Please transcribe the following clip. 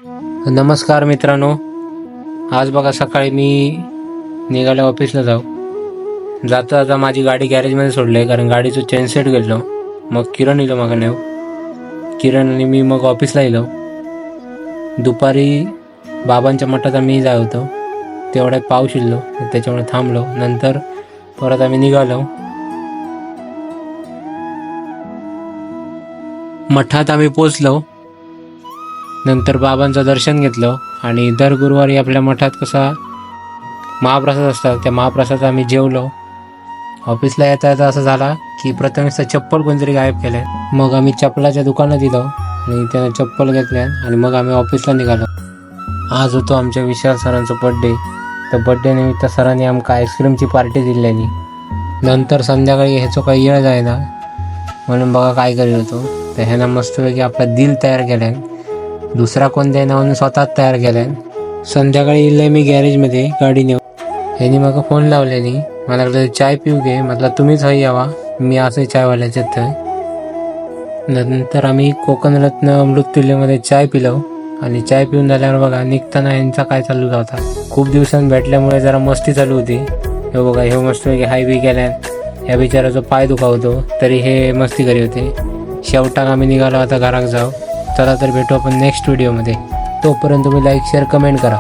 नमस्कार मित्रांनो, आज बघा सकाळी मी निघालो ऑफिसला जाता आता माझी गाडी गॅरेजमध्ये सोडली कारण गाडीचं चेन सेट गेलो. मग किरण येलो मागा नेव किरण आणि मी मग ऑफिसला येलो. दुपारी बाबांच्या मठात आम्ही जाय होतो, तेवढ्यात पाऊस इल्लो त्याच्यामुळे थांबलो. नंतर परत आम्ही निघालो. मठात आम्ही पोचलो. नंतर बाबांचं दर्शन घेतलं आणि दर गुरुवारी आपल्या मठात कसा महाप्रसाद असतात, त्या महाप्रसादात आम्ही जेवलो. ऑफिसला येता येता असं झाला की प्रथमेश चप्पल कोणतरी गायब केले. मग आम्ही चप्पलाच्या दुकानात दिलो आणि त्याने चप्पल घेतल्या आणि मग आम्ही ऑफिसला निघालो. आज होतो आमच्या विशाल सरांचा बड्डे. तर बड्डे निमित्त सरांनी आमका आईस्क्रीमची पार्टी दिलेली. नंतर संध्याकाळी ह्याचं काही येळ जायना म्हणून बघा काय करीत होतो. तर ह्यानं मस्तपैकी आपला दिल तयार केल्यान, दुसरा कोण द्यायना म्हणून स्वतःच तयार केल्यान. संध्याकाळी इले मी गॅरेजमध्ये गाडी नेऊ. ह्यानी मला फोन लावल्यानी, मला चाय पिऊ घे. म्हटलं तुम्हीच हवी यावा, मी असं चायवाल्याच्यात थंय. नंतर आम्ही कोकणरत्न अमृततुल्यमध्ये चाय पिलो आणि चाय पिऊन झाल्यावर बघा निघताना यांचा काय चालू होता. खूप दिवसांनी भेटल्यामुळे जरा मस्ती चालू होती. हे बघा हे मस्त हायवे गेल्यान, या बिचाराचा पाय दुखावतो तरी हे मस्ती करी होते. शेवटाक आम्ही निघालो आता घराक जाऊ. चला तर भेटू आपण नेक्स्ट व्हिडिओमध्ये. तोपर्यंत तुम्ही लाईक शेअर कमेंट करा.